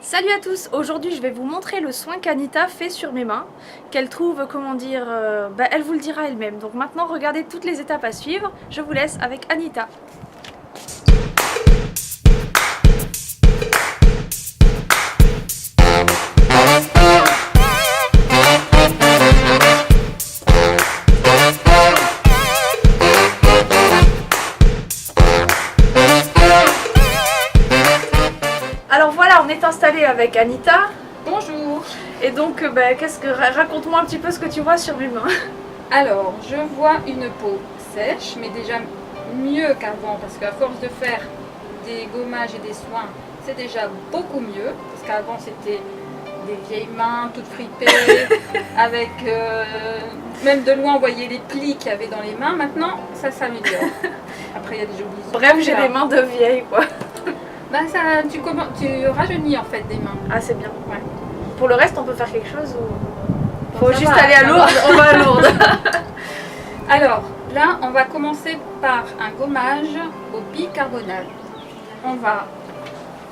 Salut à tous, aujourd'hui je vais vous montrer le soin qu'Anita fait sur mes mains, qu'elle trouve, comment dire, elle vous le dira elle-même. Donc maintenant regardez toutes les étapes à suivre, je vous laisse avec Anita. Alors voilà, on est installé avec Anita. Bonjour. Et donc, raconte-moi un petit peu ce que tu vois sur mes mains. Alors, je vois une peau sèche, mais déjà mieux qu'avant, parce qu'à force de faire des gommages et des soins, c'est déjà beaucoup mieux. Parce qu'avant, c'était des vieilles mains toutes fripées, avec même de loin, on voyait les plis qu'il y avait dans les mains. Maintenant, ça s'améliore. Après, il y a des jolis. Bref, j'ai des mains de vieille, quoi. Bah, tu rajeunis en fait des mains. Ah, c'est bien. Ouais. Pour le reste, on peut faire quelque chose ou... Bon, faut juste aller à Lourdes, on va à Lourdes. Alors, là, on va commencer par un gommage au bicarbonate. On va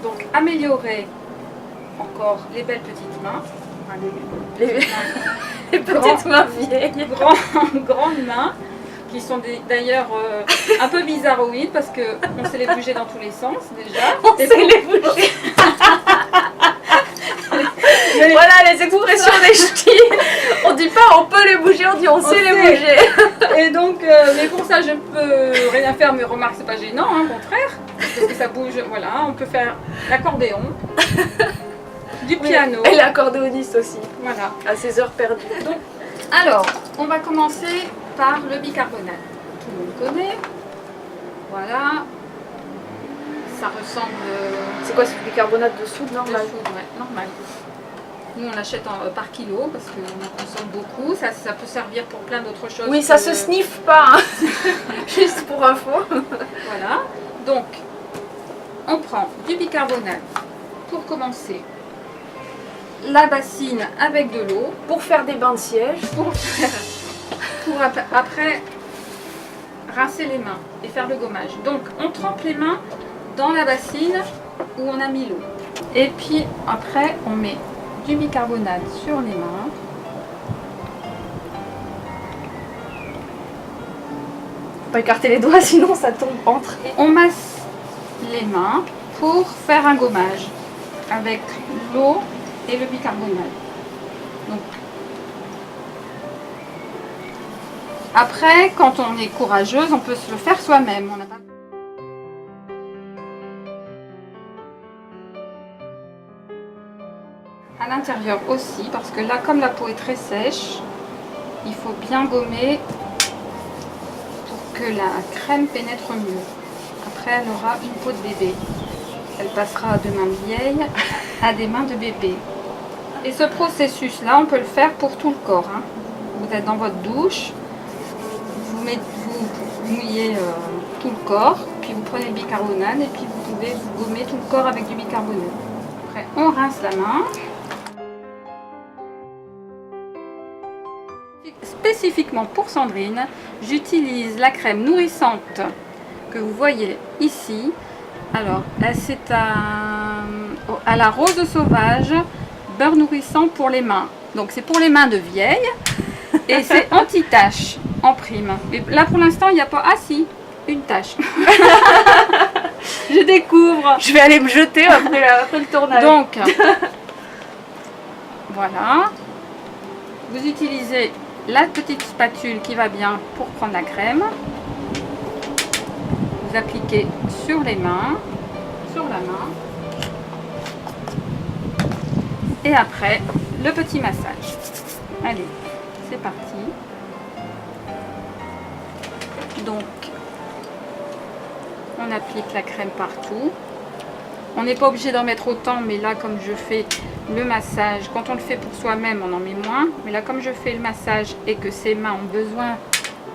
donc améliorer encore les belles petites mains. Enfin, Les petites mains vieilles. Grandes mains, qui sont d'ailleurs un peu bizarroïdes parce qu'on sait les bouger dans tous les sens déjà. On sait les bouger. Voilà les expressions des ch'tis. On dit pas on peut les bouger, on dit on sait les bouger. Et donc, mais pour ça je peux rien faire, mais remarque c'est pas gênant, hein, au contraire, parce que ça bouge, voilà, on peut faire l'accordéon, du piano. Et l'accordéoniste aussi, voilà, à ses heures perdues. Donc, alors, on va commencer par le bicarbonate. Tout le monde connaît, voilà, ça ressemble... C'est quoi, c'est du bicarbonate de soude normal? De soude, ouais, normal. Nous on l'achète par kilo parce qu'on en consomme beaucoup, ça peut servir pour plein d'autres choses. Oui, ça se sniffe pas, hein. Juste pour info. Voilà, donc on prend du bicarbonate pour commencer, la bassine avec de l'eau. Pour faire des bains de siège. Pour après rincer les mains et faire le gommage. Donc on trempe les mains dans la bassine où on a mis l'eau. Et puis après on met du bicarbonate sur les mains. Faut pas écarter les doigts sinon ça tombe entre. Et on masse les mains pour faire un gommage avec l'eau et le bicarbonate. Donc, après, quand on est courageuse, on peut se le faire soi-même. On n'a pas... À l'intérieur aussi, parce que là, comme la peau est très sèche, il faut bien gommer pour que la crème pénètre mieux. Après, elle aura une peau de bébé. Elle passera de mains vieilles à des mains de bébé. Et ce processus-là, on peut le faire pour tout le corps, hein. Vous êtes dans votre douche, vous mouillez tout le corps, puis vous prenez le bicarbonate et puis vous pouvez vous gommer tout le corps avec du bicarbonate. Après, on rince la main. Spécifiquement pour Sandrine, j'utilise la crème nourrissante que vous voyez ici. Alors, c'est à la rose sauvage, beurre nourrissant pour les mains. Donc c'est pour les mains de vieilles et c'est anti-tache en prime. Et là pour l'instant il n'y a pas... Ah si, une tache. Je découvre. Je vais aller me jeter après le tournage. Donc, voilà. Vous utilisez la petite spatule qui va bien pour prendre la crème. Vous appliquez sur les mains, sur la main. Et après, le petit massage. Allez, c'est parti. Donc, on applique la crème partout. On n'est pas obligé d'en mettre autant, mais là, comme je fais le massage, quand on le fait pour soi-même, on en met moins. Mais là, comme je fais le massage et que ses mains ont besoin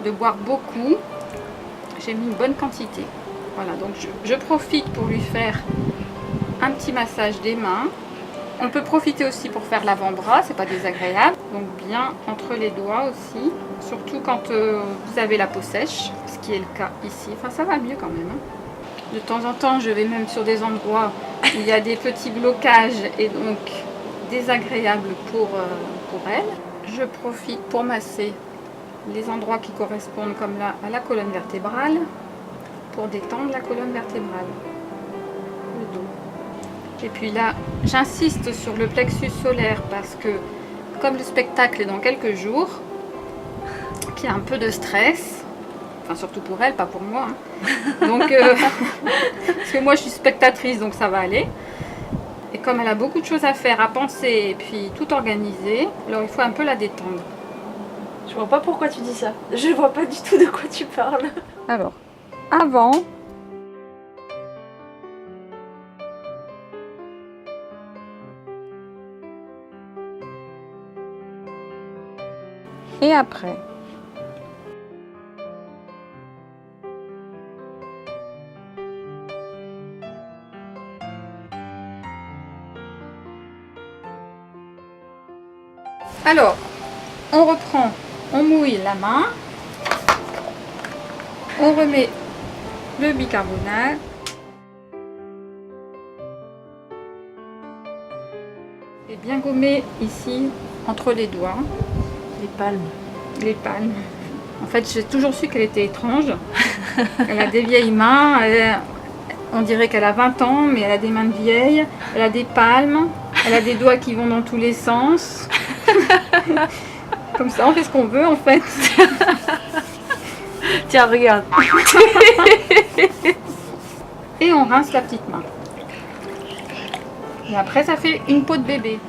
de boire beaucoup, j'ai mis une bonne quantité. Voilà, donc je profite pour lui faire un petit massage des mains. On peut profiter aussi pour faire l'avant-bras, c'est pas désagréable. Donc bien entre les doigts aussi, surtout quand vous avez la peau sèche, ce qui est le cas ici. Enfin ça va mieux quand même, hein. De temps en temps, je vais même sur des endroits il y a des petits blocages et donc désagréables pour elle. Je profite pour masser les endroits qui correspondent comme là à la colonne vertébrale pour détendre la colonne vertébrale, le dos. Et puis là, j'insiste sur le plexus solaire parce que comme le spectacle est dans quelques jours, qu'il y a un peu de stress, enfin surtout pour elle, pas pour moi, hein. Donc, parce que moi je suis spectatrice donc ça va aller. Et comme elle a beaucoup de choses à faire, à penser et puis tout organiser, alors il faut un peu la détendre. Je vois pas pourquoi tu dis ça. Je vois pas du tout de quoi tu parles. Alors, avant, et après. Alors, on reprend, on mouille la main, on remet le bicarbonate, et bien gommer ici entre les doigts. Les palmes. Les palmes. En fait, j'ai toujours su qu'elle était étrange. Elle a des vieilles mains, on dirait qu'elle a 20 ans, mais elle a des mains de vieille, elle a des palmes, elle a des doigts qui vont dans tous les sens. Comme ça, on fait ce qu'on veut en fait. Tiens, regarde. Et on rince la petite main. Et après, ça fait une peau de bébé.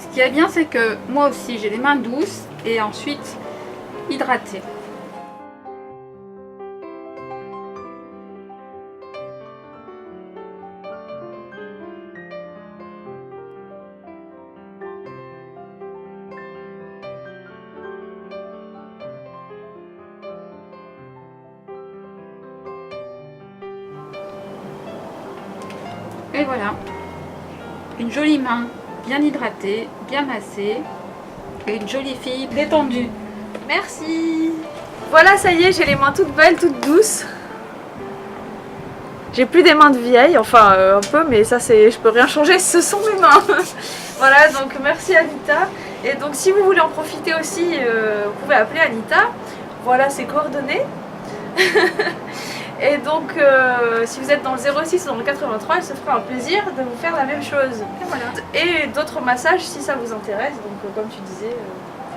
Ce qui est bien, c'est que moi aussi, j'ai les mains douces et ensuite hydratées. Et voilà, une jolie main bien hydratée, bien massée et une jolie fille détendue. Merci. Voilà, ça y est, j'ai les mains toutes belles, toutes douces. J'ai plus des mains de vieille, enfin un peu, mais ça c'est, je peux rien changer, ce sont mes mains. Voilà, donc merci Anita. Et donc si vous voulez en profiter aussi, vous pouvez appeler Anita. Voilà ses coordonnées. Et donc, si vous êtes dans le 06 ou dans le 83, elle se fera un plaisir de vous faire la même chose. Et voilà. Et d'autres massages si ça vous intéresse, donc comme tu disais.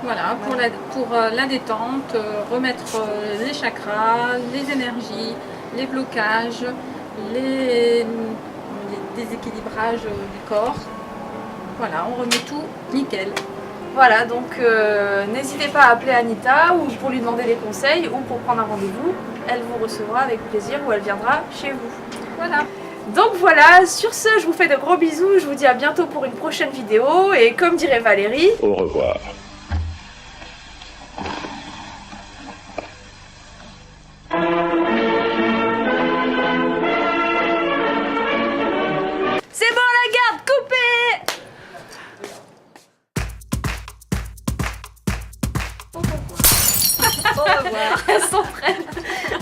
Voilà, pour la détente, remettre les chakras, les énergies, les blocages, les déséquilibrages du corps. Voilà, on remet tout nickel. Voilà, donc n'hésitez pas à appeler Anita ou pour lui demander des conseils ou pour prendre un rendez-vous. Elle vous recevra avec plaisir ou elle viendra chez vous. Voilà. Donc voilà, sur ce, je vous fais de gros bisous. Je vous dis à bientôt pour une prochaine vidéo. Et comme dirait Valérie, au revoir. c'est bon la garde, coupée. Au revoir. Elles s'entraînent.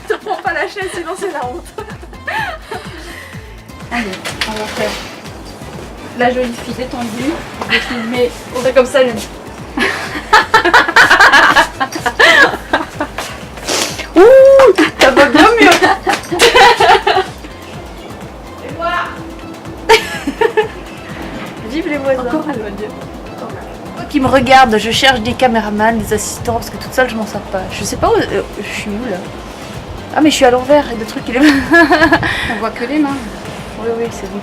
Ne prends pas la chaise, sinon c'est la honte. Allez, on va faire la jolie fille détendue. Je vais filmer. On fait comme ça, Lune. Ouh, ça va bien mieux. Et moi. Vive les voisins. Encore elle va dire. Qui me regarde, je cherche des caméramans, des assistants, parce que toute seule je m'en sors pas. Je sais pas où. Je suis où là? Ah, mais je suis à l'envers et le truc il est. On voit que les mains. Oui, oui, c'est bon.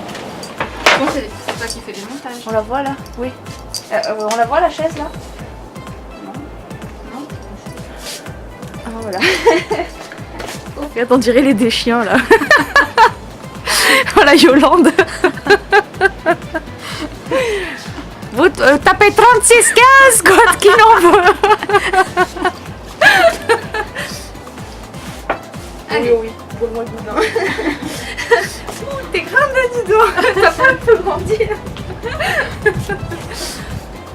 Bon, c'est toi qui fais les montages. On la voit là? Oui. On la voit la chaise là? Non. Ah, voilà. Regarde, on dirait les des chiens là. Voilà Yolande. Vous tapez 3615 quand qui n'en veut. Allez. Oui, donne-moi le boudin. Ouh, t'es grande là, dis donc. T'as pas un peu grandi.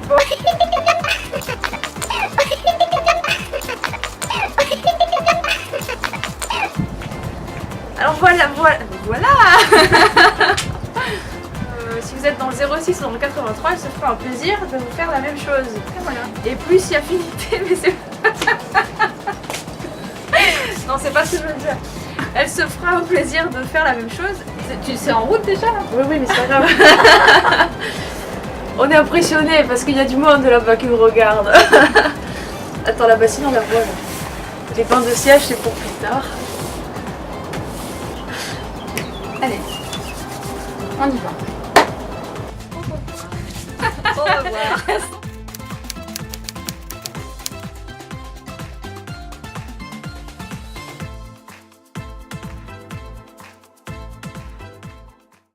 Bon. voilà. Si vous êtes dans le 06 ou dans le 83, elle se fera un plaisir de vous faire la même chose. Et voilà. Et plus si affinité, mais c'est... Non, c'est pas ce que je veux dire. Elle se fera un plaisir de faire la même chose. Tu sais en route déjà là? Oui, mais c'est pas grave. On est impressionnés parce qu'il y a du monde là-bas qui nous regarde. Attends, la bassine, on la voit là. Les bancs de siège, c'est pour plus tard. Allez, on y va. Au revoir.